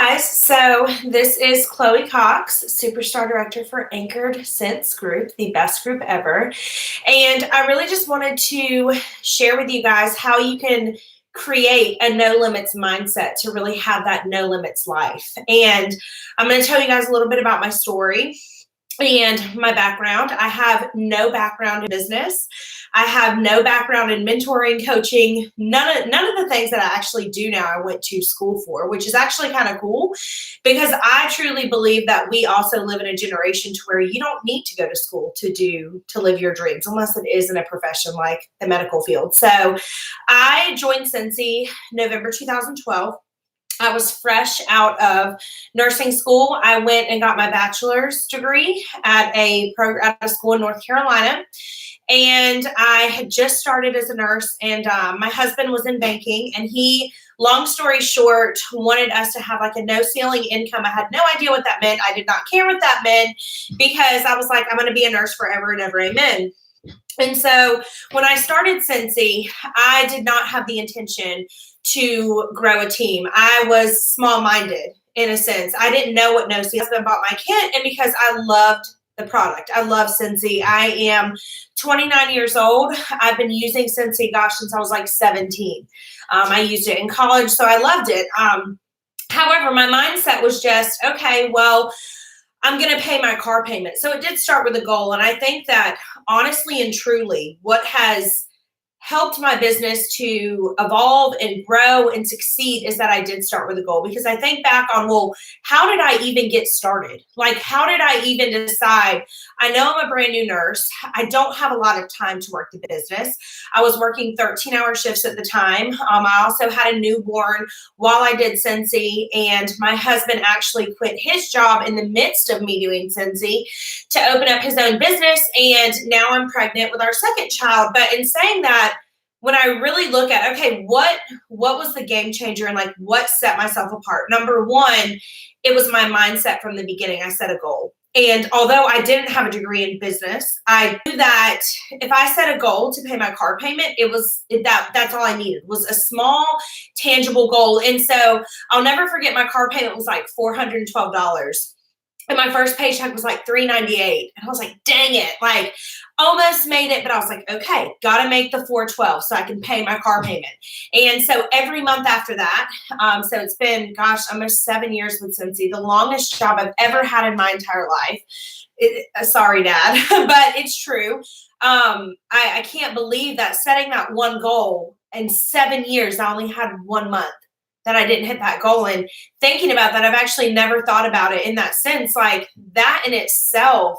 guys, so this is Chloe Cox, Superstar Director for Anchored Sense Group, the best group ever. And I really just wanted to share with you guys how you can create a no limits mindset to really have that no limits life. And I'm going to tell you guys a little bit about my story and my background. I have no background in business. I have no background in mentoring, coaching, none of the things that I actually do now I went to school for, which is actually kind of cool because I truly believe that we also live in a generation to where you don't need to go to school to live your dreams unless it is in a profession like the medical field. So I joined Scentsy November 2012. I was fresh out of nursing school. I went and got my bachelor's degree at a school in North Carolina. And I had just started as a nurse, and my husband was in banking, and he, long story short, wanted us to have like a no ceiling income. I had no idea what that meant. I did not care what that meant because I was like, I'm going to be a nurse forever and ever. Amen. And so when I started Scentsy, I did not have the intention to grow a team. I was small-minded in a sense. I didn't know what no ceiling. I bought my kit, and because I loved the product. I love Scentsy. I am 29 years old. I've been using Scentsy, since I was like 17. I used it in college, so I loved it. However, my mindset was just, okay, well, I'm going to pay my car payment. So it did start with a goal. And I think that honestly and truly, what has helped my business to evolve and grow and succeed is that I did start with a goal, because I think back on, well, how did I even get started? Like, how did I even decide? I know I'm a brand new nurse. I don't have a lot of time to work the business. I was working 13-hour shifts at the time. I also had a newborn while I did Scentsy, and my husband actually quit his job in the midst of me doing Scentsy to open up his own business. And now I'm pregnant with our second child. But in saying that, when I really look at, okay, what was the game changer and like what set myself apart? Number one, it was my mindset from the beginning. I set a goal. And although I didn't have a degree in business, I knew that if I set a goal to pay my car payment, that's all I needed, was a small, tangible goal. And so I'll never forget, my car payment was like $412. And my first paycheck was like $398. And I was like, dang it, like almost made it. But I was like, okay, got to make the $412 so I can pay my car payment. And so every month after that, so it's been, almost 7 years with Scentsy, the longest job I've ever had in my entire life. Sorry, Dad, but it's true. I can't believe that setting that one goal in 7 years, I only had 1 month that I didn't hit that goal. And thinking about that, I've actually never thought about it in that sense. Like, that in itself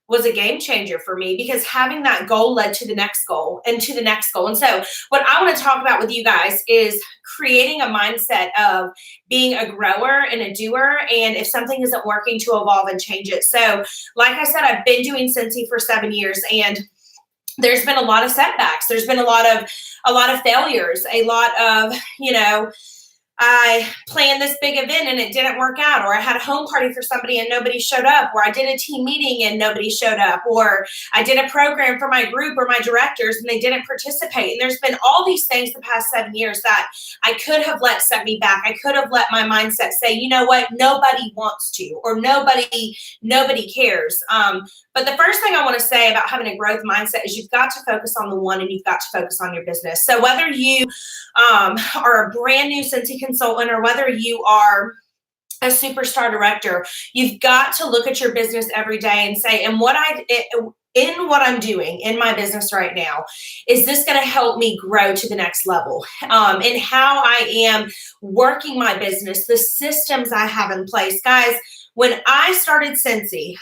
was a game changer for me, because having that goal led to the next goal and to the next goal. And so what I want to talk about with you guys is creating a mindset of being a grower and a doer. And if something isn't working, to evolve and change it. So like I said, I've been doing Scentsy for 7 years, and there's been a lot of setbacks. There's been a lot of failures, a lot of, I planned this big event and it didn't work out, or I had a home party for somebody and nobody showed up, or I did a team meeting and nobody showed up, or I did a program for my group or my directors and they didn't participate. And there's been all these things the past 7 years that I could have let set me back. I could have let my mindset say, you know what, nobody wants to, or nobody cares. But the first thing I want to say about having a growth mindset is you've got to focus on the one, and you've got to focus on your business. So whether you are a brand new Scentsy consultant, or whether you are a superstar director, you've got to look at your business every day and say, in what I'm doing in my business right now, is this going to help me grow to the next level? And how I am working my business, the systems I have in place. Guys, when I started Scentsy,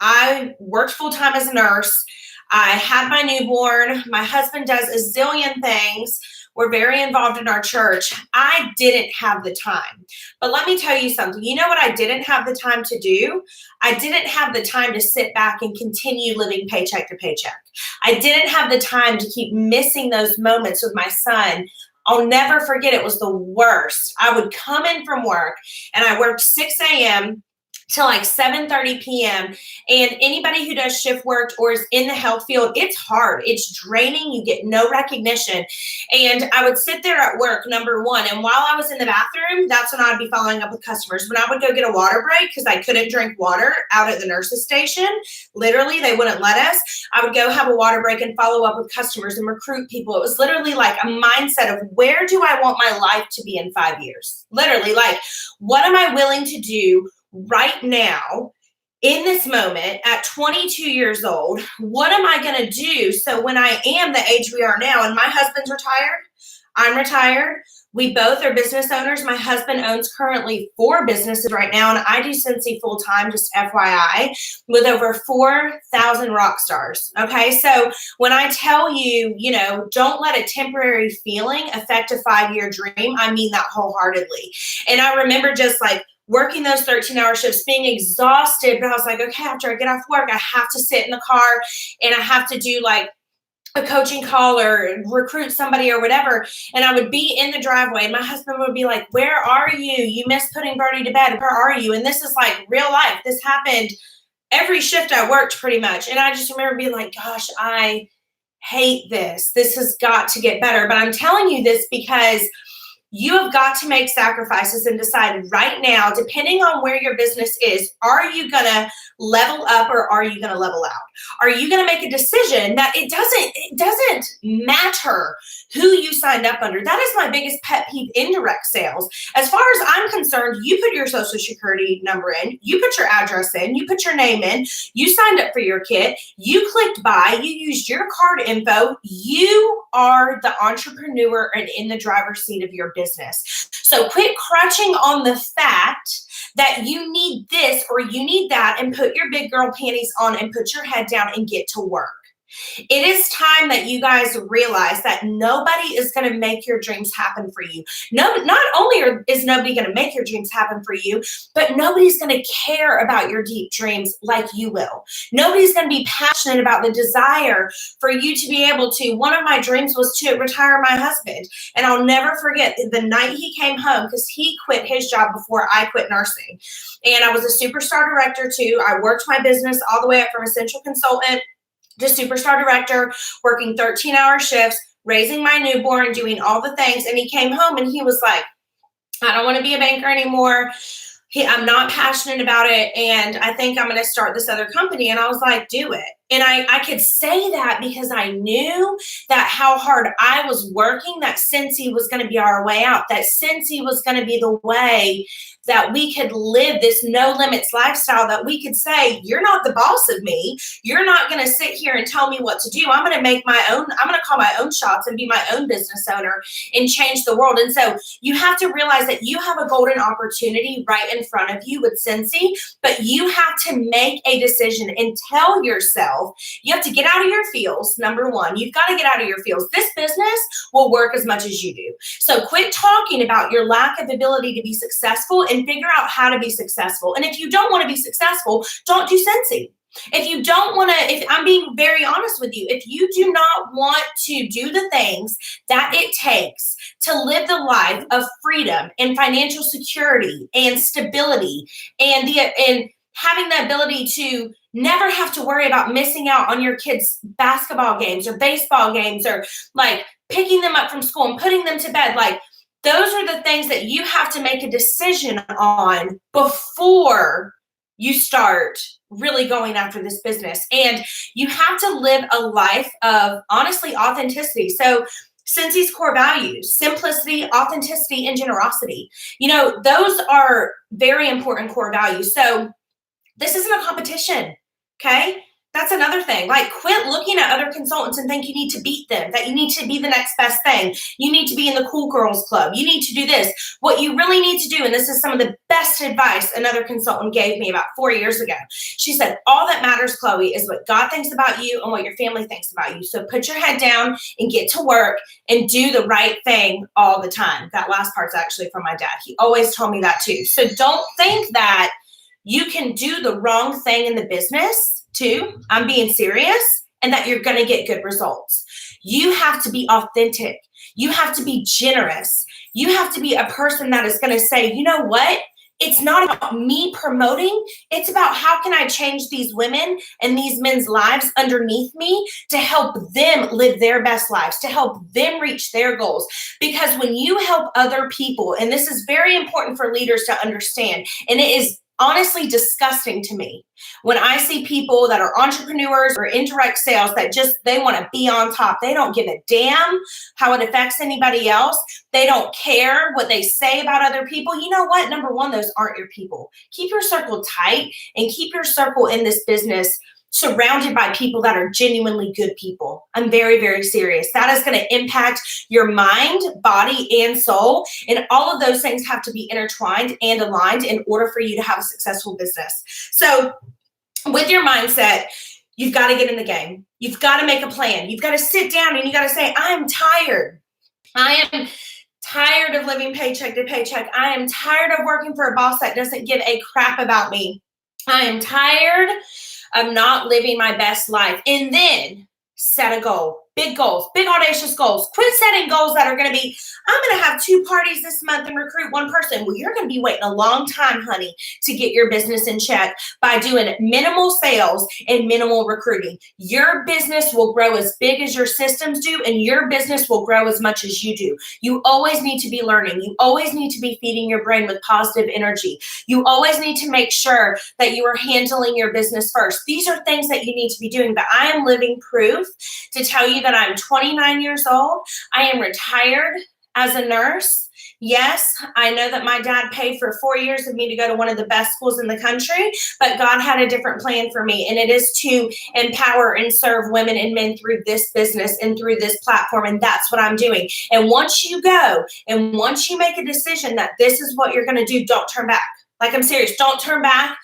I worked full-time as a nurse. I had my newborn. My husband does a zillion things. We're very involved in our church. I didn't have the time. But let me tell you something. You know what I didn't have the time to do? I didn't have the time to sit back and continue living paycheck to paycheck. I didn't have the time to keep missing those moments with my son. I'll never forget, it was the worst. I would come in from work, and I worked 6 a.m., to like 7:30 p.m. And anybody who does shift work or is in the health field, it's hard. It's draining. You get no recognition. And I would sit there at work, number one. And while I was in the bathroom, that's when I'd be following up with customers. When I would go get a water break, because I couldn't drink water out at the nurse's station, literally, they wouldn't let us. I would go have a water break and follow up with customers and recruit people. It was literally like a mindset of, where do I want my life to be in 5 years? Literally, like, what am I willing to do right now in this moment at 22 years old? What am I going to do so when I am the age we are now, and my husband's retired, I'm retired, we both are business owners. My husband owns currently 4 businesses right now, and I do Scentsy full time, just FYI, with over 4,000 rock stars. Okay, so when I tell you, don't let a temporary feeling affect a 5-year dream, I mean that wholeheartedly. And I remember just like working those 13-hour shifts, being exhausted, but I was like, okay, after I get off work, I have to sit in the car and I have to do like a coaching call or recruit somebody or whatever. And I would be in the driveway and my husband would be like, where are you? You missed putting Birdie to bed. Where are you? And this is like real life. This happened every shift I worked pretty much. And I just remember being like, gosh, I hate this. This has got to get better. But I'm telling you this because you have got to make sacrifices and decide right now, depending on where your business is, are you going to level up or are you going to level out? Are you going to make a decision that it doesn't matter who you signed up under? That is my biggest pet peeve in direct sales. As far as I'm concerned, you put your social security number in, you put your address in, you put your name in, you signed up for your kit, you clicked buy, you used your card info, you are the entrepreneur and in the driver's seat of your business. So quit crutching on the fact that you need this or you need that and put your big girl panties on and put your head down and get to work. It is time that you guys realize that nobody is going to make your dreams happen for you. No, not only is nobody going to make your dreams happen for you, but nobody's going to care about your deep dreams like you will. Nobody's going to be passionate about the desire for you to be able to. One of my dreams was to retire my husband. And I'll never forget the night he came home, because he quit his job before I quit nursing. And I was a superstar director too. I worked my business all the way up from essential consultant to superstar director, working 13-hour shifts, raising my newborn, doing all the things. And he came home and he was like, I don't want to be a banker anymore. I'm not passionate about it. And I think I'm going to start this other company. And I was like, do it. And I could say that because I knew that how hard I was working, that Scentsy was going to be our way out, that Scentsy was going to be the way that we could live this no limits lifestyle, that we could say, you're not the boss of me. You're not going to sit here and tell me what to do. I'm going to make my own, I'm going to call my own shots and be my own business owner and change the world. And so you have to realize that you have a golden opportunity right in front of you with Scentsy, but you have to make a decision and tell yourself, you have to get out of your feels. Number one, you've got to get out of your feels. This business will work as much as you do. So quit talking about your lack of ability to be successful and figure out how to be successful. And if you don't want to be successful, don't do Scentsy. If you don't want to, if I'm being very honest with you, if you do not want to do the things that it takes to live the life of freedom and financial security and stability and having the ability to never have to worry about missing out on your kids' basketball games or baseball games or like picking them up from school and putting them to bed, like those are the things that you have to make a decision on before you start really going after this business. And you have to live a life of, honestly, authenticity. So Scentsy's core values, simplicity, authenticity, and generosity. Those are very important core values. So this isn't a competition, okay? That's another thing. Like, quit looking at other consultants and think you need to beat them, that you need to be the next best thing. You need to be in the cool girls club. You need to do this. What you really need to do, and this is some of the best advice another consultant gave me about 4 years ago. She said, all that matters, Chloe, is what God thinks about you and what your family thinks about you. So put your head down and get to work and do the right thing all the time. That last part's actually from my dad. He always told me that too. So don't think that you can do the wrong thing in the business too, I'm being serious, and that you're going to get good results. You have to be authentic. You have to be generous. You have to be a person that is going to say, you know what? it's not about me promoting. It's about how can I change these women and these men's lives underneath me to help them live their best lives, to help them reach their goals. Because when you help other people, and this is very important for leaders to understand, and it is honestly disgusting to me when I see people that are entrepreneurs or in direct sales that just, they want to be on top. They don't give a damn how it affects anybody else. They don't care what they say about other people. You know what? Number one, those aren't your people. Keep your circle tight and keep your circle in this business surrounded by people that are genuinely good people. I'm very, very serious. That is going to impact your mind, body, and soul. And all of those things have to be intertwined and aligned in order for you to have a successful business. So with your mindset, you've got to get in the game. You've got to make a plan. You've got to sit down and you got to say, I'm tired. I am tired of living paycheck to paycheck. I am tired of working for a boss that doesn't give a crap about me. I am tired of not living my best life. And then set a goal. Big goals, big audacious goals. Quit setting goals that are going to be, I'm going to have 2 parties this month and recruit 1 person. Well, you're going to be waiting a long time, honey, to get your business in check by doing minimal sales and minimal recruiting. Your business will grow as big as your systems do, and your business will grow as much as you do. You always need to be learning. You always need to be feeding your brain with positive energy. You always need to make sure that you are handling your business first. These are things that you need to be doing, but I am living proof to tell you that I'm 29 years old. I am retired as a nurse. Yes, I know that my dad paid for 4 years of me to go to one of the best schools in the country, but God had a different plan for me, and it is to empower and serve women and men through this business and through this platform, and that's what I'm doing. And once you go, and once you make a decision that this is what you're going to do, don't turn back. Like, I'm serious. Don't turn back.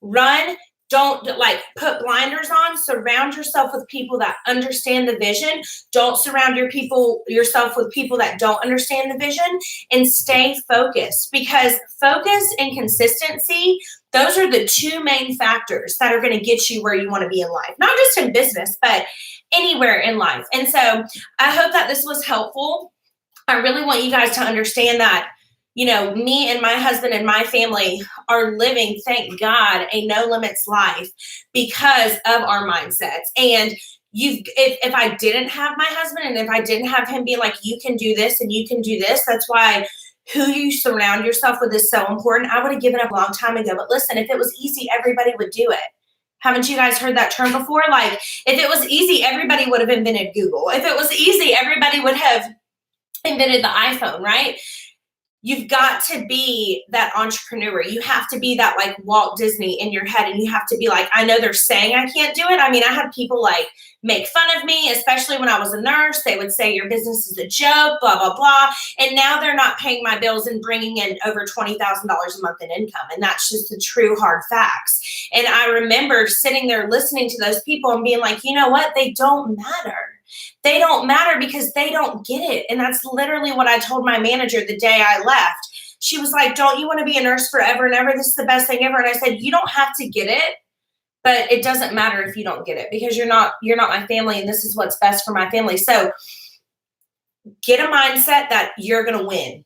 Run. Don't put blinders on. Surround yourself with people that understand the vision. Don't surround yourself with people that don't understand the vision, and stay focused, because focus and consistency, those are the 2 main factors that are going to get you where you want to be in life, not just in business, but anywhere in life. And so I hope that this was helpful. I really want you guys to understand that, you know, me and my husband and my family are living, thank God, a no limits life because of our mindsets. And if I didn't have my husband, and if I didn't have him being like, you can do this and you can do this, that's why who you surround yourself with is so important. I would have given up a long time ago. But listen, if it was easy, everybody would do it. Haven't you guys heard that term before? Like, if it was easy, everybody would have invented Google. If it was easy, everybody would have invented the iPhone, right? You've got to be that entrepreneur. You have to be that like Walt Disney in your head, and you have to be like, I know they're saying I can't do it. I mean, I had people like make fun of me, especially when I was a nurse. They would say your business is a joke, blah, blah, blah. And now they're not paying my bills and bringing in over $20,000 a month in income. And that's just the true hard facts. And I remember sitting there listening to those people and being like, you know what? They don't matter. They don't matter because they don't get it. And that's literally what I told my manager the day I left. She was like, don't you want to be a nurse forever and ever? This is the best thing ever. And I said, you don't have to get it, but it doesn't matter if you don't get it, because you're not my family, and this is what's best for my family. So get a mindset that you're going to win.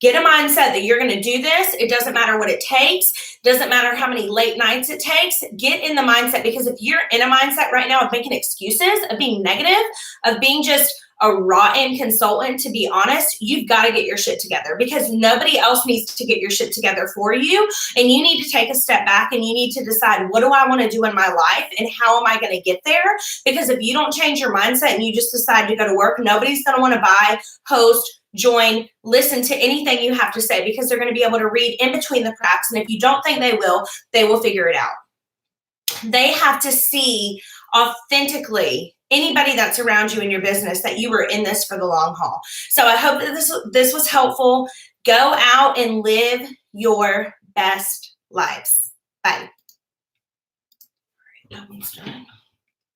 Get a mindset that you're going to do this. It doesn't matter what it takes. Doesn't matter how many late nights it takes. Get in the mindset, because if you're in a mindset right now of making excuses, of being negative, of being just a rotten consultant, to be honest, you've got to get your shit together, because nobody else needs to get your shit together for you. And you need to take a step back and you need to decide, what do I want to do in my life and how am I going to get there? Because if you don't change your mindset and you just decide to go to work, nobody's going to want to buy, host, join, listen to anything you have to say, because they're going to be able to read in between the cracks. And if you don't think they will figure it out. They have to see authentically, anybody that's around you in your business, that you were in this for the long haul. So I hope that this was helpful. Go out and live your best lives. Bye. All right, that one's done.